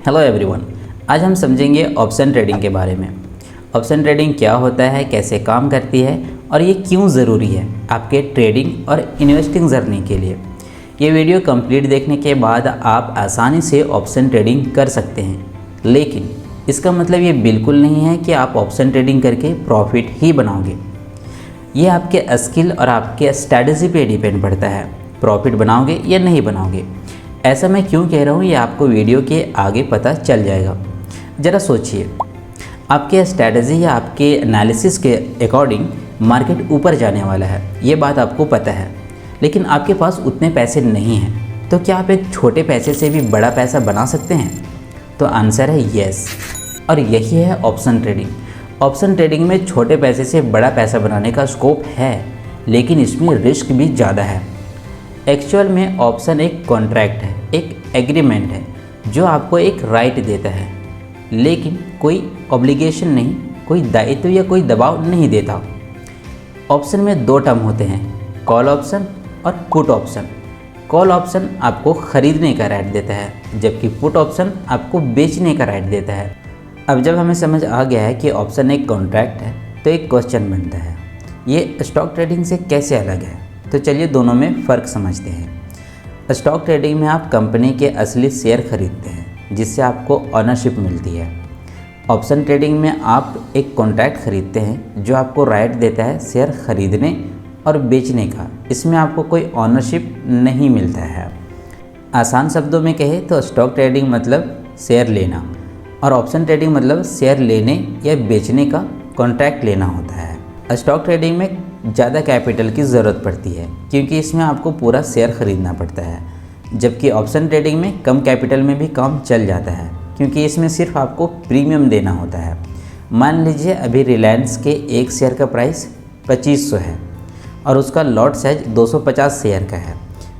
Hello everyone, आज हम समझेंगे ऑप्शन ट्रेडिंग के बारे में। ऑप्शन ट्रेडिंग क्या होता है, कैसे काम करती है और ये क्यों ज़रूरी है आपके ट्रेडिंग और इन्वेस्टिंग जर्नी के लिए। ये वीडियो कंप्लीट देखने के बाद आप आसानी से ऑप्शन ट्रेडिंग कर सकते हैं, लेकिन इसका मतलब ये बिल्कुल नहीं है कि आप ऑप्शन ट्रेडिंग करके प्रॉफिट ही बनाओगे। ये आपके स्किल और आपके स्ट्रैटेजी पे डिपेंड पड़ता है, प्रॉफिट बनाओगे या नहीं बनाओगे। ऐसा मैं क्यों कह रहा हूँ ये आपको वीडियो के आगे पता चल जाएगा। ज़रा सोचिए, आपके स्ट्रैटेजी या आपके एनालिसिस के अकॉर्डिंग मार्केट ऊपर जाने वाला है, ये बात आपको पता है, लेकिन आपके पास उतने पैसे नहीं हैं। तो क्या आप एक छोटे पैसे से भी बड़ा पैसा बना सकते हैं? तो आंसर है येस, और यही है ऑप्शन ट्रेडिंग। ऑप्शन ट्रेडिंग में छोटे पैसे से बड़ा पैसा बनाने का स्कोप है, लेकिन इसमें रिस्क भी ज़्यादा है। एक्चुअल में ऑप्शन एक कॉन्ट्रैक्ट है, एक एग्रीमेंट है जो आपको एक राइट देता है, लेकिन कोई ऑब्लिगेशन नहीं, कोई दायित्व या कोई दबाव नहीं देता। ऑप्शन में दो टर्म होते हैं, कॉल ऑप्शन और पुट ऑप्शन। कॉल ऑप्शन आपको खरीदने का राइट देता है, जबकि पुट ऑप्शन आपको बेचने का राइट देता है। अब जब हमें समझ आ गया है कि ऑप्शन एक कॉन्ट्रैक्ट है, तो एक क्वेश्चन बनता है, ये स्टॉक ट्रेडिंग से कैसे अलग है? तो चलिए दोनों में फ़र्क समझते हैं। स्टॉक ट्रेडिंग में आप कंपनी के असली शेयर खरीदते हैं, जिससे आपको ऑनरशिप मिलती है। ऑप्शन ट्रेडिंग में आप एक कॉन्ट्रैक्ट खरीदते हैं जो आपको राइट देता है शेयर खरीदने और बेचने का। इसमें आपको कोई ऑनरशिप नहीं मिलता है। आसान शब्दों में कहें तो स्टॉक ट्रेडिंग मतलब शेयर लेना, और ऑप्शन ट्रेडिंग मतलब शेयर लेने या बेचने का कॉन्ट्रैक्ट लेना होता है। स्टॉक ट्रेडिंग में ज़्यादा कैपिटल की ज़रूरत पड़ती है, क्योंकि इसमें आपको पूरा शेयर ख़रीदना पड़ता है, जबकि ऑप्शन ट्रेडिंग में कम कैपिटल में भी काम चल जाता है, क्योंकि इसमें सिर्फ आपको प्रीमियम देना होता है। मान लीजिए अभी रिलायंस के एक शेयर का प्राइस 2500 है और उसका लॉट साइज 250 शेयर का है,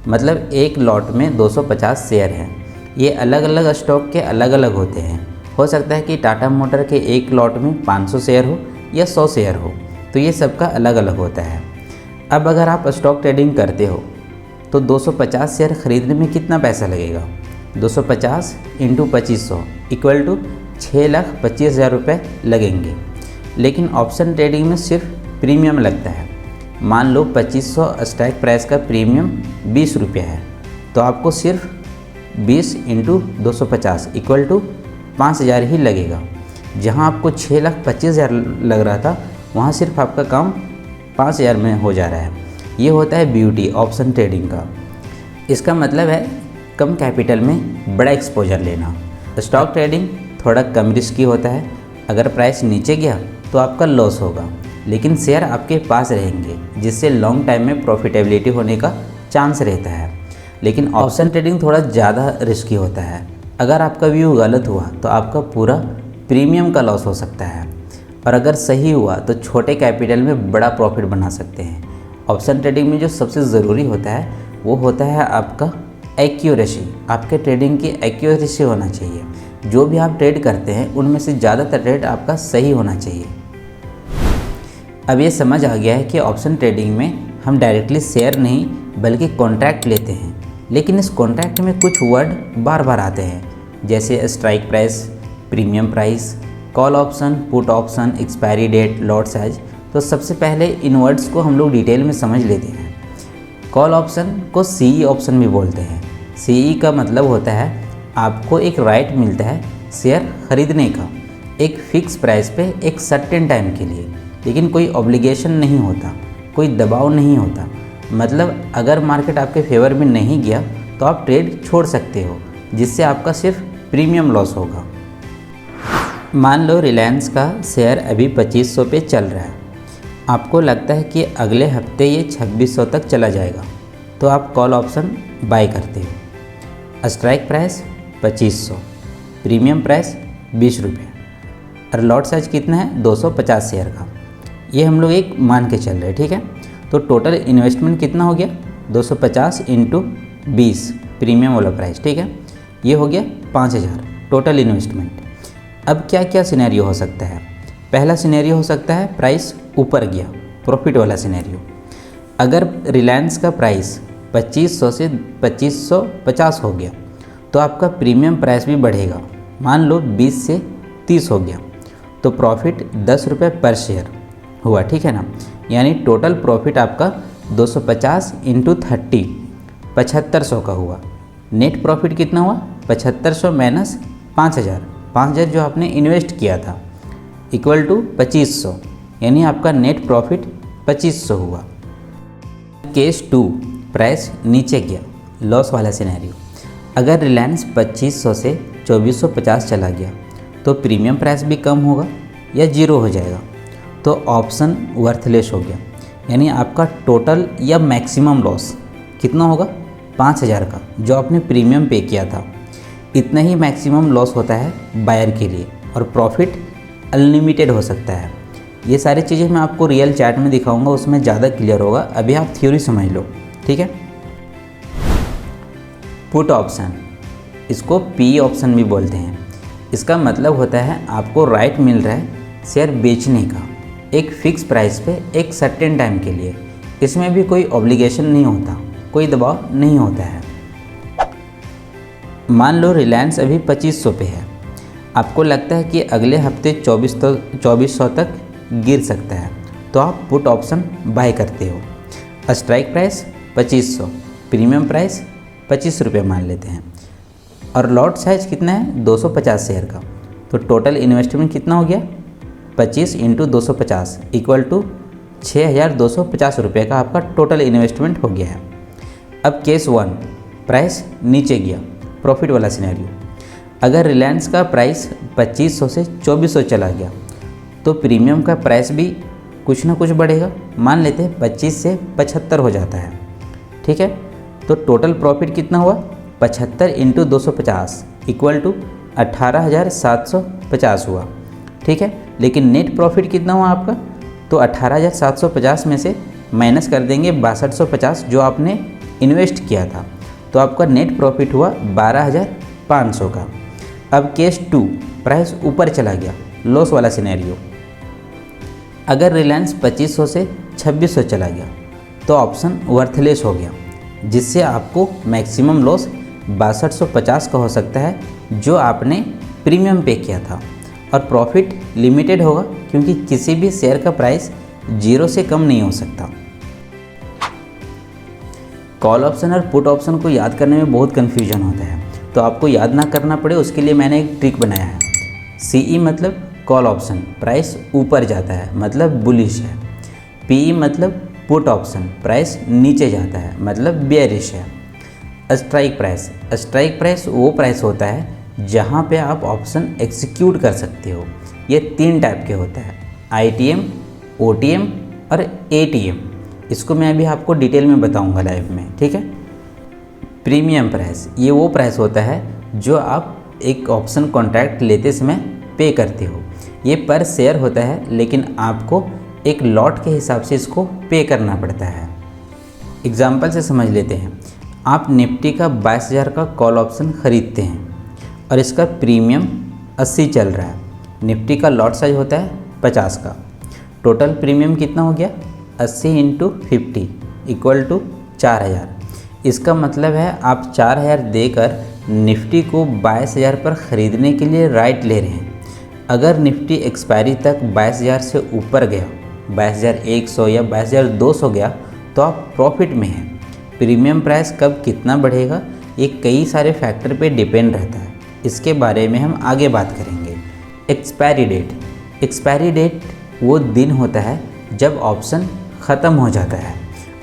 मतलब एक लॉट में 250 शेयर हैं। ये अलग अलग स्टॉक के अलग अलग होते हैं। हो सकता है कि टाटा मोटर के एक लॉट में 500 शेयर हो या 100 शेयर हो, तो ये सबका अलग अलग होता है। अब अगर आप स्टॉक ट्रेडिंग करते हो तो 250 शेयर खरीदने में कितना पैसा लगेगा? 250 इंटू 2500 इक्वल टू 6,25,000 रुपये लगेंगे। लेकिन ऑप्शन ट्रेडिंग में सिर्फ प्रीमियम लगता है। मान लो 2500 स्ट्राइक प्राइस का प्रीमियम 20 रुपये है, तो आपको सिर्फ 20 इंटू 250 इक्वल टू 5,000 ही लगेगा। जहाँ आपको 6,25,000 लग रहा था, वहाँ सिर्फ आपका काम 5,000 में हो जा रहा है। ये होता है ब्यूटी ऑप्शन ट्रेडिंग का। इसका मतलब है कम कैपिटल में बड़ा एक्सपोजर लेना। स्टॉक ट्रेडिंग थोड़ा कम रिस्की होता है। अगर प्राइस नीचे गया तो आपका लॉस होगा, लेकिन शेयर आपके पास रहेंगे, जिससे लॉन्ग टाइम में प्रॉफिटेबिलिटी होने का चांस रहता है। लेकिन ऑप्शन ट्रेडिंग थोड़ा ज़्यादा रिस्की होता है। अगर आपका व्यू गलत हुआ तो आपका पूरा प्रीमियम का लॉस हो सकता है, और अगर सही हुआ तो छोटे कैपिटल में बड़ा प्रॉफिट बना सकते हैं। ऑप्शन ट्रेडिंग में जो सबसे ज़रूरी होता है वो होता है आपका एक्यूरेसी। आपके ट्रेडिंग की एक्यूरेसी होना चाहिए। जो भी आप ट्रेड करते हैं उनमें से ज़्यादातर ट्रेड आपका सही होना चाहिए। अब ये समझ आ गया है कि ऑप्शन ट्रेडिंग में हम डायरेक्टली शेयर नहीं बल्कि कॉन्ट्रैक्ट लेते हैं, लेकिन इस कॉन्ट्रैक्ट में कुछ वर्ड बार बार आते हैं, जैसे strike price, premium price, call option, put option, expiry date, lot size. तो सबसे पहले इन वर्ड्स को हम लोग डिटेल में समझ लेते हैं। कॉल ऑप्शन को सीई ऑप्शन भी बोलते हैं। सीई का मतलब होता है आपको एक राइट मिलता है शेयर खरीदने का, एक फिक्स प्राइस पे एक सर्टेन टाइम के लिए, लेकिन कोई ऑब्लिगेशन नहीं होता, कोई दबाव नहीं होता। मतलब अगर मार्केट आपके फेवर में नहीं गया तो आप ट्रेड छोड़ सकते हो, जिससे आपका सिर्फ प्रीमियम लॉस होगा। मान लो रिलायंस का शेयर अभी 2500 पे चल रहा है। आपको लगता है कि अगले हफ्ते ये 2600 तक चला जाएगा, तो आप कॉल ऑप्शन बाय करते हो। स्ट्राइक प्राइस 2500, प्रीमियम प्राइस 20 रुपये, और लॉट साइज कितना है? 250 शेयर का। ये हम लोग एक मान के चल रहे हैं, ठीक है। तो टोटल इन्वेस्टमेंट कितना हो गया? 250 इंटू 20 प्रीमियम वाला प्राइस, ठीक है। ये हो गया 5,000 टोटल इन्वेस्टमेंट। अब क्या क्या सिनेरियो हो सकता है? पहला सिनेरियो हो सकता है प्राइस ऊपर गया, प्रॉफिट वाला सिनेरियो। अगर रिलायंस का प्राइस 2500 से 2550 हो गया तो आपका प्रीमियम प्राइस भी बढ़ेगा, मान लो 20 से 30 हो गया तो प्रॉफिट 10 रुपये पर शेयर हुआ, ठीक है ना। यानी टोटल प्रॉफिट आपका 250 इंटू 30 7500 का हुआ। नेट प्रॉफिट कितना हुआ? 7500 माइनस 5000, 5000 जो आपने इन्वेस्ट किया था इक्वल टू 2500, यानी आपका नेट प्रॉफिट 2500 हुआ। केस 2, प्राइस नीचे गया, लॉस वाला सिनेरियो। अगर रिलायंस 2500 से 2450 चला गया तो प्रीमियम प्राइस भी कम होगा या जीरो हो जाएगा, तो ऑप्शन वर्थलेस हो गया। यानी आपका टोटल या मैक्सिमम लॉस कितना होगा? 5000 का जो आपने प्रीमियम पे किया था। इतना ही मैक्सिमम लॉस होता है बायर के लिए, और प्रॉफिट अनलिमिटेड हो सकता है। ये सारी चीज़ें मैं आपको रियल चार्ट में दिखाऊंगा, उसमें ज़्यादा क्लियर होगा। अभी आप थ्योरी समझ लो, ठीक है। पुट ऑप्शन, इसको पी ऑप्शन भी बोलते हैं। इसका मतलब होता है आपको राइट मिल रहा है शेयर बेचने का एक फिक्स प्राइस पे एक सर्टेन टाइम के लिए। इसमें भी कोई ऑब्लिगेशन नहीं होता, कोई दबाव नहीं होता है। मान लो रिलायंस अभी 2500 पे है, आपको लगता है कि अगले हफ्ते 2400 तक गिर सकता है, तो आप पुट ऑप्शन बाय करते हो। स्ट्राइक प्राइस 2500, प्रीमियम प्राइस 25 रुपये मान लेते हैं, और लॉट साइज कितना है? 250 शेयर का। तो टोटल इन्वेस्टमेंट कितना हो गया? 25 इंटू 250 इक्वल टू 6250 रुपये का आपका टोटल इन्वेस्टमेंट हो गया है। अब केस 1, प्राइस नीचे गया, प्रॉफिट वाला सिनेरियो। अगर रिलायंस का प्राइस 2500 से 2400 चला गया तो प्रीमियम का प्राइस भी कुछ ना कुछ बढ़ेगा। मान लेते हैं 25 से 75 हो जाता है, ठीक है। तो टोटल प्रॉफिट कितना हुआ? 75 इंटू 250 इक्वल टू 18750 हुआ, ठीक है। लेकिन नेट प्रॉफिट कितना हुआ आपका? तो 18750 में से माइनस कर देंगे 6250 जो आपने इन्वेस्ट किया था, तो आपका नेट प्रॉफिट हुआ 12500 का। अब केस 2, प्राइस ऊपर चला गया, लॉस वाला सिनेरियो। अगर रिलायंस 2500 से 2600 चला गया तो ऑप्शन वर्थलेस हो गया, जिससे आपको मैक्सिमम लॉस 6250 का हो सकता है जो आपने प्रीमियम पे किया था, और प्रॉफिट लिमिटेड होगा क्योंकि किसी भी शेयर का प्राइस 0 से कम नहीं हो सकता। कॉल ऑप्शन और पुट ऑप्शन को याद करने में बहुत कन्फ्यूजन होता है, तो आपको याद ना करना पड़े उसके लिए मैंने एक ट्रिक बनाया है। CE मतलब कॉल ऑप्शन, प्राइस ऊपर जाता है मतलब बुलिश है। PE मतलब पुट ऑप्शन, प्राइस नीचे जाता है मतलब बेयरिश है। स्ट्राइक प्राइस वो प्राइस होता है जहाँ पे आप ऑप्शन एग्जीक्यूट कर सकते हो। ये 3 टाइप के होता है, ITM, OTM और ATM। इसको मैं अभी आपको डिटेल में बताऊंगा लाइव में, ठीक है। प्रीमियम प्राइस, ये वो प्राइस होता है जो आप एक ऑप्शन कॉन्ट्रैक्ट लेते समय पे करते हो। ये पर शेयर होता है, लेकिन आपको एक लॉट के हिसाब से इसको पे करना पड़ता है। एग्जाम्पल से समझ लेते हैं। आप निफ्टी का 22000 का कॉल ऑप्शन ख़रीदते हैं और इसका प्रीमियम 80 चल रहा है। निफ्टी का लॉट साइज होता है 50 का। टोटल प्रीमियम कितना हो गया? 80 इंटू 50 इक्वल टू 4000। इसका मतलब है आप 4000 देकर निफ्टी को 22000 पर ख़रीदने के लिए राइट ले रहे हैं। अगर निफ्टी एक्सपायरी तक 22000 से ऊपर गया, 22100 या 22200 गया, तो आप प्रॉफिट में हैं। प्रीमियम प्राइस कब कितना बढ़ेगा ये कई सारे फैक्टर पे डिपेंड रहता है, इसके बारे में हम आगे बात करेंगे। एक्सपायरी डेट वो दिन होता है जब ऑप्शन ख़त्म हो जाता है,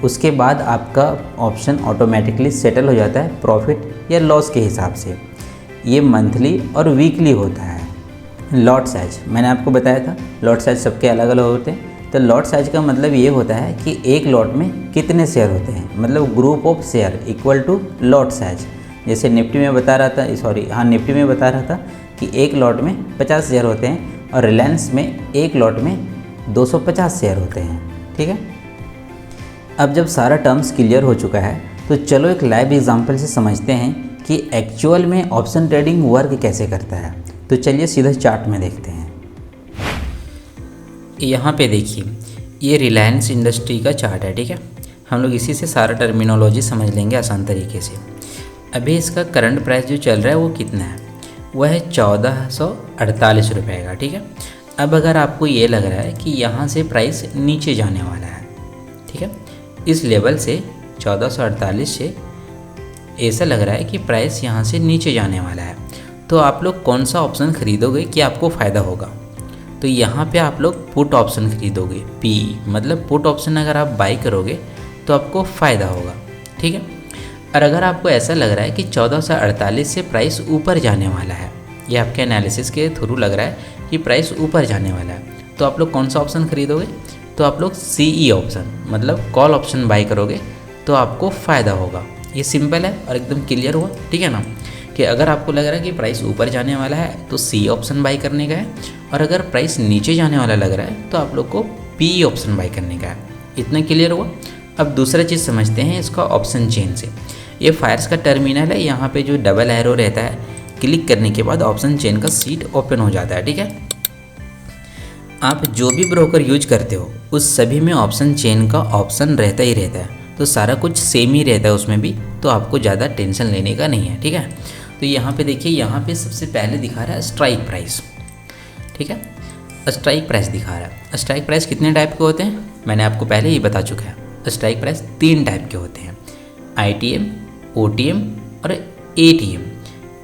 उसके बाद आपका ऑप्शन ऑटोमेटिकली सेटल हो जाता है प्रॉफिट या लॉस के हिसाब से। ये मंथली और वीकली होता है। लॉट साइज मैंने आपको बताया था, लॉट साइज सबके अलग अलग होते हैं। तो लॉट साइज का मतलब ये होता है कि एक लॉट में कितने शेयर होते हैं, मतलब group of share equal to lot size. जैसे निफ्टी में बता रहा था, निफ्टी में बता रहा था कि एक लॉट में 50 शेयर होते हैं, और रिलायंस में एक लॉट में 250 शेयर होते हैं, ठीक है। अब जब सारा टर्म्स क्लियर हो चुका है तो चलो एक लाइव एग्जांपल से समझते हैं कि एक्चुअल में ऑप्शन ट्रेडिंग वर्क कैसे करता है। तो चलिए सीधा चार्ट में देखते हैं। यहाँ पे देखिए, ये रिलायंस इंडस्ट्री का चार्ट है, ठीक है। हम लोग इसी से सारा टर्मिनोलॉजी समझ लेंगे आसान तरीके से। अभी इसका करंट प्राइस जो चल रहा है वो कितना है? वह है 1448 रुपये का। ठीक है, अब अगर आपको ये लग रहा है कि यहाँ से प्राइस नीचे जाने वाला है, ठीक है, इस लेवल से 1448 से ऐसा लग रहा है कि प्राइस यहाँ से नीचे जाने वाला है, तो आप लोग कौन सा ऑप्शन खरीदोगे कि आपको फ़ायदा होगा? तो यहाँ पे आप लोग पुट ऑप्शन खरीदोगे। पी मतलब पुट ऑप्शन अगर आप बाई करोगे तो आपको फ़ायदा होगा। ठीक है, और अगर आपको ऐसा लग रहा है कि 1448 से प्राइस ऊपर जाने वाला है, ये आपके एनालिसिस के थ्रू लग रहा है कि प्राइस ऊपर जाने वाला है, तो आप लोग कौन सा ऑप्शन खरीदोगे? तो आप लोग CE ऑप्शन मतलब कॉल ऑप्शन बाई करोगे तो आपको फ़ायदा होगा। ये सिंपल है और एकदम क्लियर हुआ। ठीक है ना, कि अगर आपको लग रहा है कि प्राइस ऊपर जाने वाला है तो C ऑप्शन बाई करने का है, और अगर प्राइस नीचे जाने वाला लग रहा है तो आप लोग को PE ऑप्शन बाई करने का है। इतना क्लियर हुआ। अब दूसरा चीज़ समझते हैं इसका ऑप्शन चेन से। ये फायर्स का टर्मिनल है, यहाँ पे जो डबल एरो रहता है, क्लिक करने के बाद ऑप्शन चेन का सीट ओपन हो जाता है। ठीक है, आप जो भी ब्रोकर यूज करते हो उस सभी में ऑप्शन चेन का ऑप्शन रहता ही रहता है, तो सारा कुछ सेम ही रहता है उसमें भी, तो आपको ज़्यादा टेंशन लेने का नहीं है। ठीक है, तो यहाँ पे देखिए, यहाँ पे सबसे पहले दिखा रहा है स्ट्राइक प्राइस। ठीक है, स्ट्राइक प्राइस दिखा रहा है। स्ट्राइक प्राइस कितने टाइप के होते हैं मैंने आपको पहले ही बता चुका है। स्ट्राइक प्राइस 3 टाइप के होते हैं, ITM, OTM और ATM,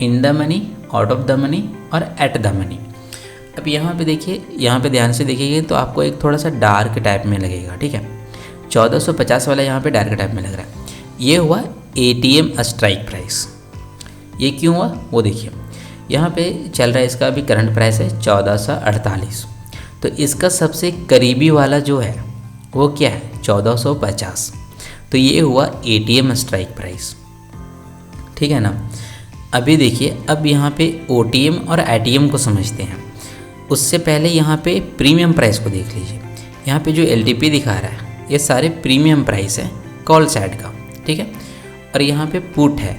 in the money, out of the money और एट द मनी। अब यहाँ पे देखिए, यहाँ पे ध्यान से देखिए तो आपको एक थोड़ा सा डार्क टाइप में लगेगा। ठीक है, 1450 वाला यहाँ पे डार्क टाइप में लग रहा है। ये हुआ ATM स्ट्राइक प्राइस। ये क्यों हुआ वो देखिए, यहाँ पे चल रहा है, इसका अभी करंट प्राइस है 1448, तो इसका सबसे करीबी वाला जो है वो क्या है? 1450। तो ये हुआ ATM स्ट्राइक प्राइस। ठीक है ना। अभी देखिए, अब यहाँ पे OTM और ATM को समझते हैं। उससे पहले यहाँ पे प्रीमियम प्राइस को देख लीजिए। यहाँ पे जो LTP दिखा रहा है ये सारे प्रीमियम प्राइस है कॉल साइड का। ठीक है, और यहाँ पे पुट है,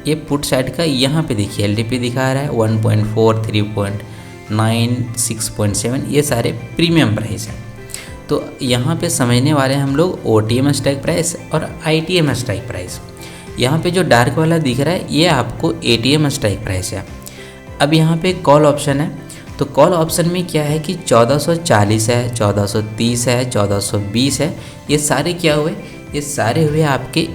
ये पुट साइड का। यहाँ पे देखिए LTP दिखा रहा है 1.4, 3.9, 6.7, ये सारे प्रीमियम प्राइस हैं। तो यहाँ पे समझने वाले हम लोग OTM स्ट्राइक प्राइस और ITM स्ट्राइक प्राइस। यहाँ पे जो डार्क वाला दिख रहा है ये आपको ATM स्ट्राइक प्राइस है। अब यहाँ पे कॉल ऑप्शन है, तो कॉल ऑप्शन में क्या है कि 1440 है, 1430 है, 1420 है, ये सारे क्या हुए? ये सारे हुए आपके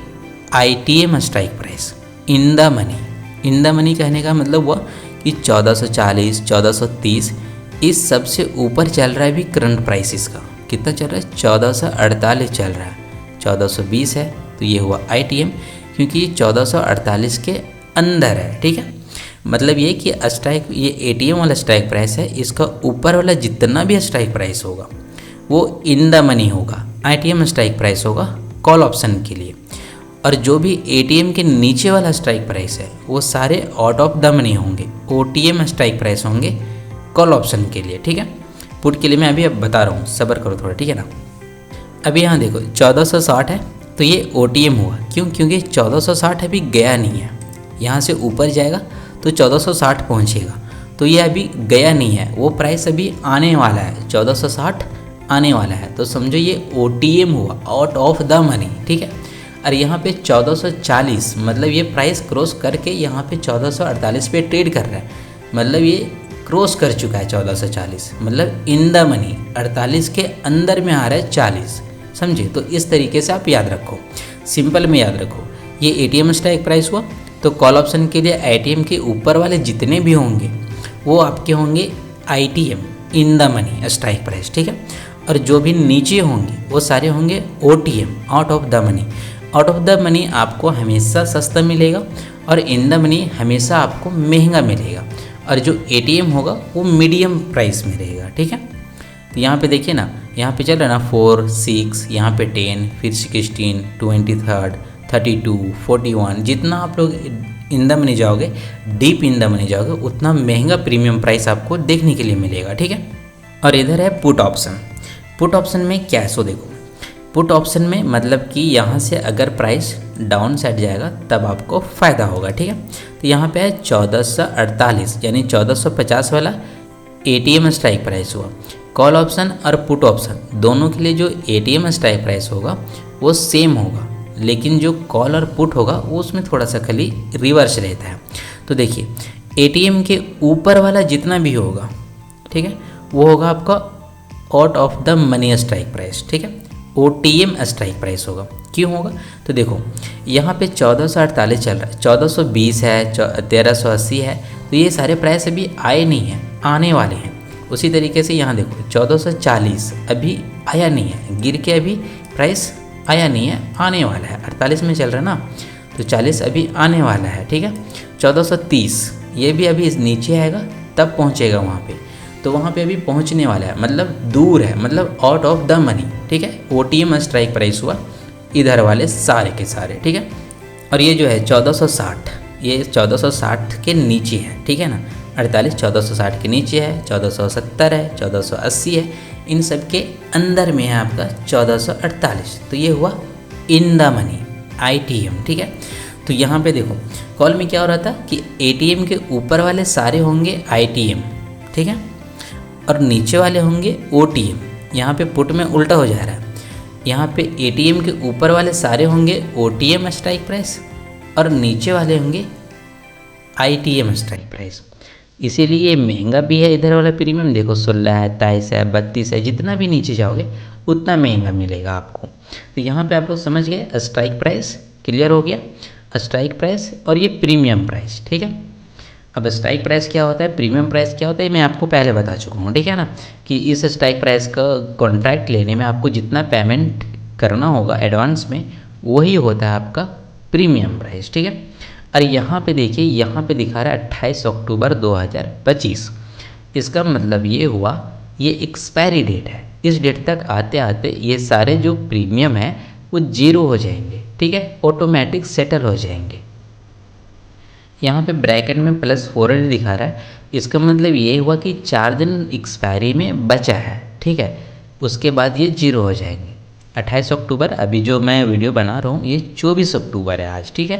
ITM strike price, in the money. In the money कहने का मतलब हुआ कि 1440, 1430, इस सबसे ऊपर चल रहा है भी करंट प्राइस। इसका कितना चल रहा है? 1448 चल रहा है। 1420 है तो ये हुआ ITM, क्योंकि ये 1448 के अंदर है। ठीक है, मतलब ये कि स्ट्राइक, ये ATM वाला स्ट्राइक प्राइस है, इसका ऊपर वाला जितना भी स्ट्राइक प्राइस होगा वो इन द मनी होगा, ITM स्ट्राइक प्राइस होगा कॉल ऑप्शन के लिए, और जो भी ATM के नीचे वाला स्ट्राइक प्राइस है वो सारे आउट ऑफ द मनी होंगे, OTM स्ट्राइक प्राइस होंगे कॉल ऑप्शन के लिए। ठीक है, पुट के लिए मैं अभी अब बता रहा हूँ, सब्र करो थोड़ा। ठीक है ना, अभी यहाँ देखो 1460 है तो ये OTM हुआ। क्यों? क्योंकि 1460 अभी गया नहीं है, यहाँ से ऊपर जाएगा तो 1460 पहुँचेगा, तो ये अभी गया नहीं है, वो प्राइस अभी आने वाला है, 1460 आने वाला है, तो समझो ये OTM हुआ, आउट ऑफ द मनी। ठीक है, और यहाँ पे 1440 मतलब ये प्राइस क्रॉस करके यहाँ पे 1448 पे ट्रेड कर रहा है, मतलब ये क्रॉस कर चुका है 1440, मतलब इन द मनी 48 के अंदर में आ रहा है 40। समझे? तो इस तरीके से आप याद रखो, सिंपल में याद रखो। ये ATM स्ट्राइक प्राइस हुआ, तो कॉल ऑप्शन के लिए ITM के ऊपर वाले जितने भी होंगे वो आपके होंगे ITM, in the money strike price. ठीक है, और जो भी नीचे होंगे वो सारे होंगे OTM, out of the money. Out of the money आपको हमेशा सस्ता मिलेगा और इन द मनी हमेशा आपको महंगा मिलेगा, और जो ATM होगा वो मीडियम प्राइस में रहेगा। ठीक है, तो यहाँ पे देखिए ना, यहाँ पे चल रहा है ना 4, 6, यहाँ पे 10, फिर 16, 23, 32, 41, जितना आप लोग इन द मनी जाओगे, डीप इन द मनी जाओगे, उतना महंगा प्रीमियम प्राइस आपको देखने के लिए मिलेगा। ठीक है, और इधर है पुट ऑप्शन। पुट ऑप्शन में क्या है? सो देखो, पुट ऑप्शन में मतलब कि यहाँ से अगर प्राइस डाउन साइड जाएगा तब आपको फ़ायदा होगा। ठीक है, तो यहाँ पे है 1448 यानी 1450 वाला ATM स्ट्राइक प्राइस हुआ। कॉल ऑप्शन और पुट ऑप्शन दोनों के लिए जो ATM स्ट्राइक प्राइस होगा वो सेम होगा, लेकिन जो कॉल और पुट होगा वो उसमें थोड़ा सा खाली रिवर्स रहता है। तो देखिए एटीएम के ऊपर वाला जितना भी होगा, ठीक है, वो होगा आपका out of the money strike price, ठीक है, OTM स्ट्राइक प्राइस होगा। क्यों होगा? तो देखो यहाँ पे 1448 चल रहा है, 1420 है, 1380 है, तो ये सारे प्राइस अभी आए नहीं हैं, आने वाले हैं। उसी तरीके से यहाँ देखो 1440 अभी आया नहीं है, गिर के अभी प्राइस आया नहीं है, आने वाला है। 48 में चल रहा है ना, तो 40 अभी आने वाला है, ठीक है। 1430 ये भी अभी नीचे आएगा तब पहुँचेगा वहाँ पे, तो वहाँ पे अभी पहुँचने वाला है, मतलब दूर है, मतलब आउट ऑफ द मनी, ठीक है। OTM स्ट्राइक प्राइस हुआ इधर वाले सारे के सारे, ठीक है। और ये जो है 1460, ये 1460 के नीचे है, ठीक है ना। 48 1460 के नीचे है, 1470 है, 1480 है, इन सब के अंदर में है आपका 1448। तो ये हुआ इन द मनी ITM, ठीक है। तो यहाँ पे देखो कॉल में क्या हो रहा था कि ATM के ऊपर वाले सारे होंगे ITM, ठीक है, और नीचे वाले होंगे OTM। यहाँ पे पुट में उल्टा हो जा रहा है, यहाँ पे ATM के ऊपर वाले सारे होंगे OTM स्ट्राइक प्राइस और नीचे वाले होंगे ITM स्ट्राइक प्राइस। इसीलिए ये महंगा भी है। इधर वाला प्रीमियम देखो 16 है, 23 है, 32 है, जितना भी नीचे जाओगे उतना महंगा मिलेगा आपको। तो यहाँ पे आप लोग समझ गए, स्ट्राइक प्राइस क्लियर हो गया, स्ट्राइक प्राइस और ये प्रीमियम प्राइस, ठीक है। अब स्ट्राइक प्राइस क्या होता है, प्रीमियम प्राइस क्या होता है, मैं आपको पहले बता चुका हूँ, ठीक है ना, कि इस स्ट्राइक प्राइस का कॉन्ट्रैक्ट लेने में आपको जितना पेमेंट करना होगा एडवांस में, वही होता है आपका प्रीमियम प्राइस, ठीक है। और यहाँ पे देखिए, यहाँ पे दिखा रहा है 28 अक्टूबर 2025। इसका मतलब ये हुआ, ये एक्सपायरी डेट है। इस डेट तक आते आते ये सारे जो प्रीमियम है वो जीरो हो जाएंगे, ठीक है, ऑटोमेटिक सेटल हो जाएंगे। यहाँ पे ब्रैकेट में +400 दिखा रहा है, इसका मतलब ये हुआ कि 4 दिन एक्सपायरी में बचा है, ठीक है, उसके बाद ये जीरो हो जाएंगे। 28 अक्टूबर, अभी जो मैं वीडियो बना रहा हूँ ये 24 अक्टूबर है आज, ठीक है।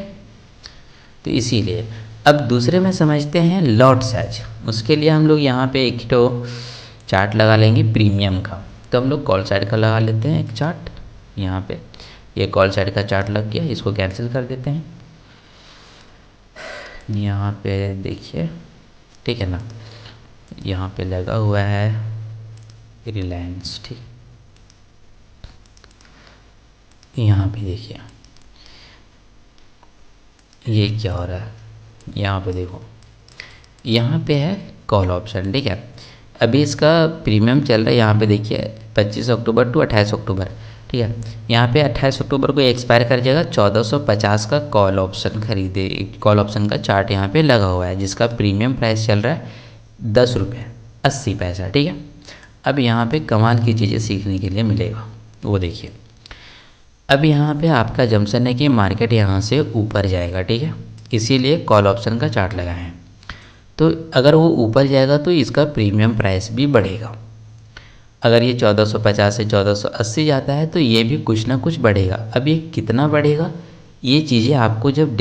तो इसीलिए अब दूसरे में समझते हैं लॉट साइज। उसके लिए हम लोग यहाँ पे एक तो चार्ट लगा लेंगे प्रीमियम का। तो हम लोग कॉल साइड का लगा लेते हैं एक चार्ट। यहाँ पे ये कॉल साइड का चार्ट लग गया, इसको कैंसिल कर देते हैं। यहाँ पे देखिए, ठीक है ना, यहाँ पे लगा हुआ है रिलायंस, ठीक। यहाँ पे देखिए ये क्या हो रहा है, यहाँ पे देखो, यहाँ पे है कॉल ऑप्शन, ठीक है। अभी इसका प्रीमियम चल रहा है, यहाँ पे देखिए 25 अक्टूबर टू 28 अक्टूबर, ठीक है। यहाँ पे 28 अक्टूबर को एक्सपायर कर जाएगा। 1450 का कॉल ऑप्शन खरीदे, कॉल ऑप्शन का चार्ट यहाँ पे लगा हुआ है, जिसका प्रीमियम प्राइस चल रहा है 10 रुपये 80 पैसा, ठीक है। अब यहाँ पे कमाल की चीज़ें सीखने के लिए मिलेगा, वो देखिए। अब यहाँ पे आपका जम्पसन है कि मार्केट यहाँ से ऊपर जाएगा, ठीक है, इसीलिए कॉल ऑप्शन का चार्ट लगाए हैं। तो अगर वो ऊपर जाएगा तो इसका प्रीमियम प्राइस भी बढ़ेगा। अगर ये 1450 से 1480 जाता है तो ये भी कुछ ना कुछ बढ़ेगा। अब ये कितना बढ़ेगा, ये चीज़ें आपको जब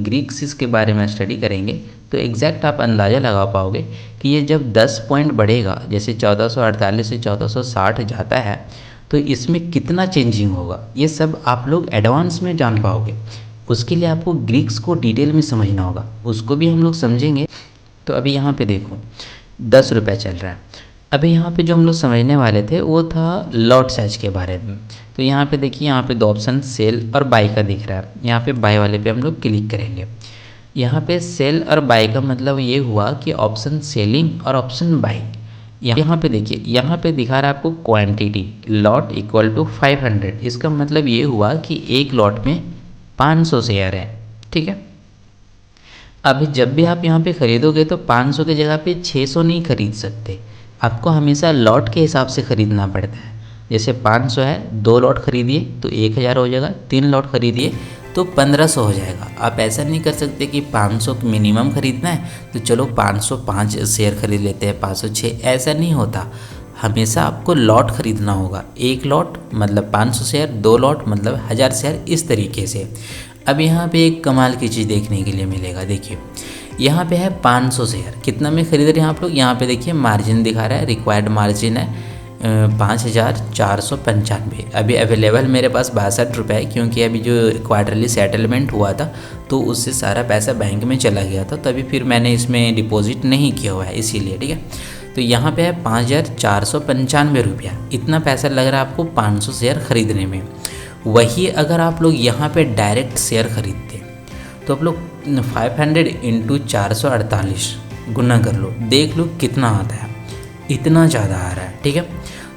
ग्रीक सिस के बारे में स्टडी करेंगे तो एग्जैक्ट आप अंदाज़ा लगा पाओगे कि ये जब 10 पॉइंट बढ़ेगा, जैसे 1448 से 1460 जाता है, तो इसमें कितना चेंजिंग होगा, ये सब आप लोग एडवांस में जान पाओगे। उसके लिए आपको ग्रीक्स को डिटेल में समझना होगा, उसको भी हम लोग समझेंगे। तो अभी यहाँ पे देखो 10 रुपये चल रहा है। अभी यहाँ पे जो हम लोग समझने वाले थे वो था लॉट साइज के बारे में। तो यहाँ पे देखिए, यहाँ पे 2 ऑप्शन सेल और बाई का दिख रहा है। यहाँ पे बाई वाले पे हम लोग क्लिक करेंगे। यहाँ पे सेल और बाई का मतलब ये हुआ कि ऑप्शन सेलिंग और ऑप्शन बाई। यहाँ पे देखिए, यहाँ पे दिखा रहा है आपको क्वांटिटी लॉट इक्वल टू 500। इसका मतलब ये हुआ कि एक लॉट में 500 शेयर है, ठीक है। अभी जब भी आप यहाँ पे ख़रीदोगे तो 500 की जगह पे 600 नहीं खरीद सकते, आपको हमेशा लॉट के हिसाब से ख़रीदना पड़ता है। जैसे 500 है, 2 लॉट खरीदिए तो 1000 हो जाएगा, 3 लॉट खरीदिए तो 1500 हो जाएगा। आप ऐसा नहीं कर सकते कि 500 मिनिमम खरीदना है तो चलो 505 शेयर खरीद लेते हैं, 506, ऐसा नहीं होता। हमेशा आपको लॉट खरीदना होगा। एक लॉट मतलब 500 शेयर, 2 लॉट मतलब 1000 शेयर, इस तरीके से। अब यहाँ पे एक कमाल की चीज़ देखने के लिए मिलेगा। देखिए यहाँ पे है 500 शेयर, कितना में खरीद रहे हैं आप लोग। यहाँ पे देखिए मार्जिन दिखा रहा है, रिक्वायर्ड मार्जिन है 5,495। अभी अवेलेबल मेरे पास 62 रुपये है, क्योंकि अभी जो क्वार्टरली सेटलमेंट हुआ था तो उससे सारा पैसा बैंक में चला गया था, तभी फिर मैंने इसमें डिपॉजिट नहीं किया हुआ है, इसीलिए। ठीक है, तो यहाँ पे है 5,495 रुपया। इतना पैसा लग रहा है आपको 500 शेयर ख़रीदने में। वही अगर आप लोग यहाँ पे डायरेक्ट शेयर ख़रीदते तो आप लोग 500 इंटू 448 गुना कर लो, देख लो कितना आता है। इतना ज़्यादा आ रहा है। ठीक है,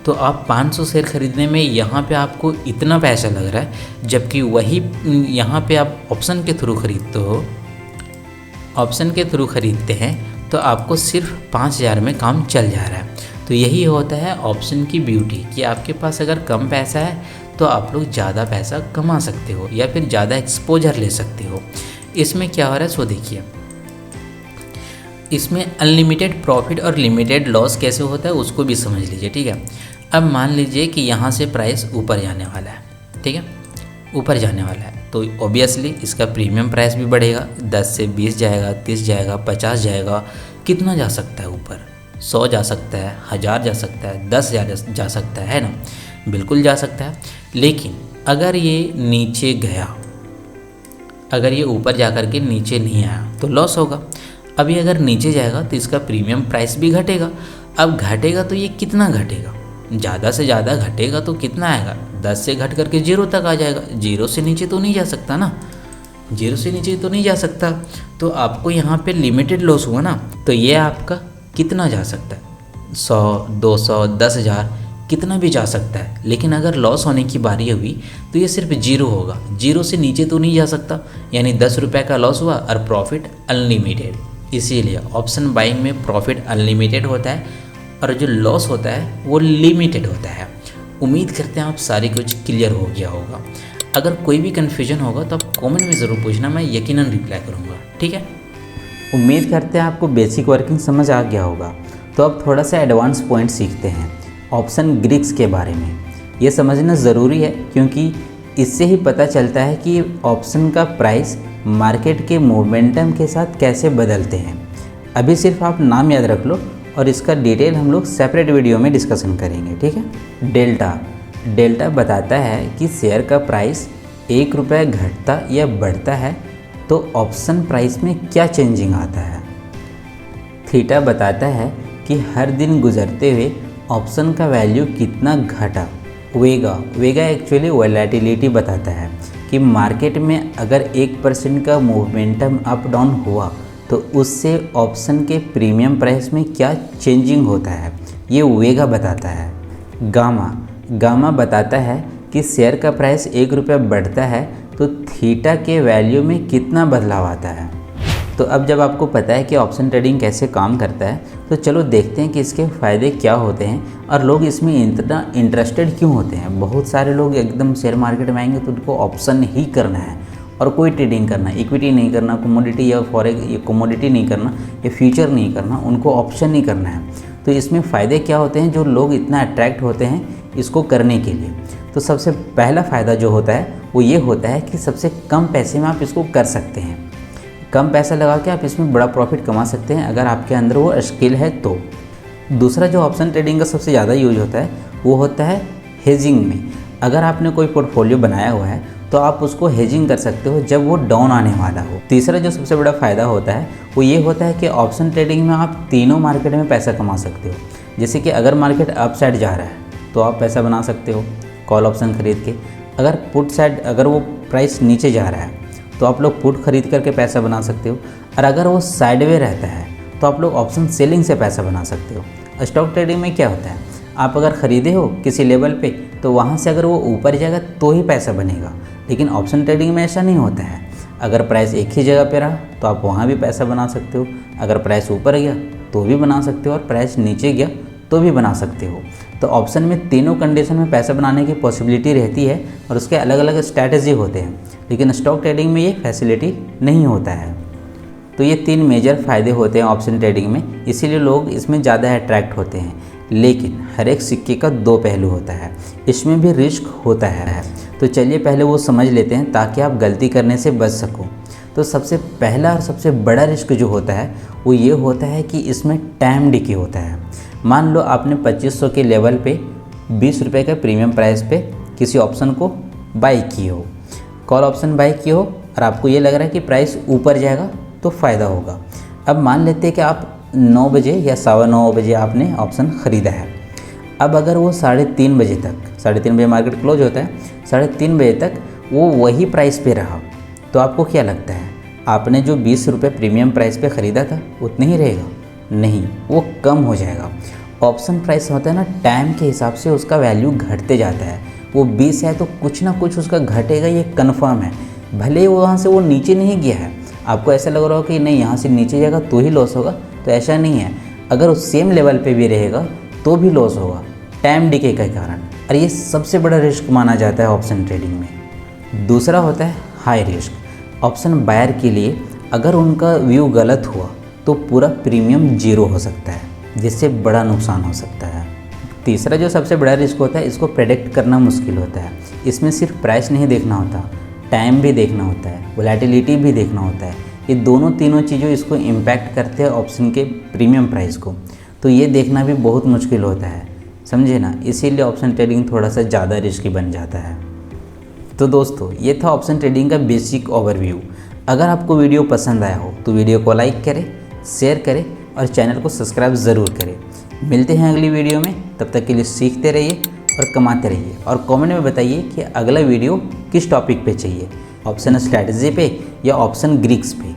तो आप 500 शेयर ख़रीदने में यहाँ पे आपको इतना पैसा लग रहा है, जबकि वही यहाँ पे आप ऑप्शन के थ्रू ख़रीदते हो, ऑप्शन के थ्रू ख़रीदते हैं तो आपको सिर्फ 5,000 में काम चल जा रहा है। तो यही होता है ऑप्शन की ब्यूटी, कि आपके पास अगर कम पैसा है तो आप लोग ज़्यादा पैसा कमा सकते हो या फिर ज़्यादा एक्सपोजर ले सकते हो। इसमें क्या हो रहा है सो देखिए, इसमें अनलिमिटेड प्रॉफिट और लिमिटेड लॉस कैसे होता है उसको भी समझ लीजिए। ठीक है, अब मान लीजिए कि यहाँ से प्राइस ऊपर जाने वाला है। ठीक है, ऊपर जाने वाला है तो ऑब्वियसली इसका प्रीमियम प्राइस भी बढ़ेगा। 10 से 20 जाएगा, 30 जाएगा, 50 जाएगा, कितना जा सकता है ऊपर? 100 जा सकता है, 1000 जा सकता है, 10,000 जा सकता है ना, बिल्कुल जा सकता है। लेकिन अगर ये नीचे गया, अगर ये ऊपर जा कर के नीचे नहीं आया तो लॉस होगा। अभी अगर नीचे जाएगा तो इसका प्रीमियम प्राइस भी घटेगा। अब घटेगा तो ये कितना घटेगा? ज़्यादा से ज़्यादा घटेगा तो कितना आएगा? 10 से घट करके 0 तक आ जाएगा। 0 से नीचे तो नहीं जा सकता ना, 0 से नीचे तो नहीं जा सकता। तो आपको यहाँ पे लिमिटेड लॉस हुआ ना, तो ये आपका कितना जा सकता है? 100, 200, 10,000 कितना भी जा सकता है। लेकिन अगर लॉस होने की बारी हुई तो ये सिर्फ 0 होगा, 0 से नीचे तो नहीं जा सकता। यानी 10 रुपये का लॉस हुआ और प्रॉफिट अनलिमिटेड। इसीलिए ऑप्शन बाइंग में प्रॉफिट अनलिमिटेड होता है और जो लॉस होता है वो लिमिटेड होता है। उम्मीद करते हैं आप सारी कुछ क्लियर हो गया होगा। अगर कोई भी कन्फ्यूजन होगा तो आप कमेंट में ज़रूर पूछना, मैं यकीनन रिप्लाई करूँगा। ठीक है, उम्मीद करते हैं आपको बेसिक वर्किंग समझ आ गया होगा। तो अब थोड़ा सा एडवांस पॉइंट सीखते हैं ऑप्शन ग्रीक्स के बारे में। ये समझना ज़रूरी है, क्योंकि इससे ही पता चलता है कि ऑप्शन का प्राइस मार्केट के मोमेंटम के साथ कैसे बदलते हैं। अभी सिर्फ आप नाम याद रख लो और इसका डिटेल हम लोग सेपरेट वीडियो में डिस्कशन करेंगे। ठीक है, डेल्टा बताता है कि शेयर का प्राइस 1 रुपये घटता या बढ़ता है तो ऑप्शन प्राइस में क्या चेंजिंग आता है। थीटा बताता है कि हर दिन गुजरते हुए ऑप्शन का वैल्यू कितना घटा। वेगा एक्चुअली वोलेटिलिटी बताता है कि मार्केट में अगर 1% का मोमेंटम अप डाउन हुआ तो उससे ऑप्शन के प्रीमियम प्राइस में क्या चेंजिंग होता है, ये वेगा बताता है। गामा बताता है कि शेयर का प्राइस 1 रुपया बढ़ता है तो थीटा के वैल्यू में कितना बदलाव आता है। तो अब जब आपको पता है कि ऑप्शन ट्रेडिंग कैसे काम करता है तो चलो देखते हैं कि इसके फ़ायदे क्या होते हैं और लोग इसमें इतना इंटरेस्टेड क्यों होते हैं। बहुत सारे लोग एकदम शेयर मार्केट में आएंगे तो उनको ऑप्शन ही करना है और कोई ट्रेडिंग करना, इक्विटी नहीं करना, कमोडिटी या फॉरेक्स कमोडिटी नहीं करना या फ्यूचर नहीं करना, उनको ऑप्शन ही करना है। तो इसमें फ़ायदे क्या होते हैं जो लोग इतना अट्रैक्ट होते हैं इसको करने के लिए। तो सबसे पहला फ़ायदा जो होता है वो ये होता है कि सबसे कम पैसे में आप इसको कर सकते हैं। कम पैसा लगा के आप इसमें बड़ा प्रॉफिट कमा सकते हैं अगर आपके अंदर वो स्किल है तो। दूसरा जो ऑप्शन ट्रेडिंग का सबसे ज़्यादा यूज होता है वो होता है हेजिंग में। अगर आपने कोई पोर्टफोलियो बनाया हुआ है तो आप उसको हेजिंग कर सकते हो जब वो डाउन आने वाला हो। तीसरा जो सबसे बड़ा फ़ायदा होता है वो ये होता है कि ऑप्शन ट्रेडिंग में आप तीनों मार्केट में पैसा कमा सकते हो। जैसे कि अगर मार्केट अप साइड जा रहा है तो आप पैसा बना सकते हो कॉल ऑप्शन खरीद के। अगर पुट साइड, अगर वो प्राइस नीचे जा रहा है तो आप लोग पुट खरीद करके पैसा बना सकते हो। और अगर वो साइडवे रहता है तो आप लोग ऑप्शन सेलिंग से पैसा बना सकते हो। स्टॉक ट्रेडिंग में क्या होता है, आप अगर ख़रीदे हो किसी लेवल पे तो वहाँ से अगर वो ऊपर जाएगा तो ही पैसा बनेगा। लेकिन ऑप्शन ट्रेडिंग में ऐसा नहीं होता है। अगर प्राइस एक ही जगह पे रहा तो आप वहाँ भी पैसा बना सकते हो। अगर प्राइस ऊपर गया तो भी बना सकते हो और प्राइस नीचे गया तो भी बना सकते हो। तो ऑप्शन में तीनों कंडीशन में पैसा बनाने की पॉसिबिलिटी रहती है और उसके अलग अलग स्ट्रैटेजी होते हैं। लेकिन स्टॉक ट्रेडिंग में ये फैसिलिटी नहीं होता है। तो ये 3 मेजर फ़ायदे होते हैं ऑप्शन ट्रेडिंग में, इसीलिए लोग इसमें ज़्यादा अट्रैक्ट होते हैं। लेकिन हर एक सिक्के का 2 पहलू होता है, इसमें भी रिस्क होता है। तो चलिए पहले वो समझ लेते हैं ताकि आप गलती करने से बच सको। तो सबसे पहला और सबसे बड़ा रिस्क जो होता है वो ये होता है कि इसमें टाइम डिके होता है। मान लो आपने 2500 के लेवल पे ₹20 का प्रीमियम प्राइस पे किसी ऑप्शन को बाई किए हो, कॉल ऑप्शन बाई किए हो और आपको ये लग रहा है कि प्राइस ऊपर जाएगा तो फ़ायदा होगा। अब मान लेते हैं कि आप 9 बजे या 9:15 बजे आपने ऑप्शन ख़रीदा है। अब अगर वो 3:30 बजे तक, 3:30 बजे मार्केट क्लोज होता है, 3:30 बजे तक वो वही प्राइस पे रहा, तो आपको क्या लगता है आपने जो ₹20 प्रीमियम प्राइस पे ख़रीदा था उतने ही रहेगा? नहीं, वो कम हो जाएगा। ऑप्शन प्राइस होता है ना, टाइम के हिसाब से उसका वैल्यू घटते जाता है। वो 20 है तो कुछ ना कुछ उसका घटेगा, ये कन्फर्म है। भले वहाँ से वो नीचे नहीं गया है, आपको ऐसा लग रहा हो कि नहीं यहाँ से नीचे जाएगा तो ही लॉस होगा, तो ऐसा नहीं है। अगर वो सेम लेवल पे भी रहेगा तो भी लॉस होगा, टाइम डिके के कारण। और ये सबसे बड़ा रिस्क माना जाता है ऑप्शन ट्रेडिंग में। दूसरा होता है हाई रिस्क। ऑप्शन बायर के लिए अगर उनका व्यू गलत हुआ तो पूरा प्रीमियम 0 हो सकता है, जिससे बड़ा नुकसान हो सकता है। तीसरा जो सबसे बड़ा रिस्क होता है, इसको प्रेडिक्ट करना मुश्किल होता है। इसमें सिर्फ प्राइस नहीं देखना होता, टाइम भी देखना होता है, वोलेटिलिटी भी देखना होता है। ये तीनों चीज़ों इसको इम्पैक्ट करते हैं ऑप्शन के प्रीमियम प्राइस को, तो ये देखना भी बहुत मुश्किल होता है, समझे ना। इसीलिए ऑप्शन ट्रेडिंग थोड़ा सा ज़्यादा रिस्की बन जाता है। तो दोस्तों, ये था ऑप्शन ट्रेडिंग का बेसिक ओवरव्यू। अगर आपको वीडियो पसंद आया हो तो वीडियो को लाइक करें, शेयर करें और चैनल को सब्सक्राइब ज़रूर करें। मिलते हैं अगली वीडियो में, तब तक के लिए सीखते रहिए और कमाते रहिए। और कमेंट में बताइए कि अगला वीडियो किस टॉपिक पे चाहिए, ऑप्शन स्ट्रैटेजी पे या ऑप्शन ग्रीक्स पे।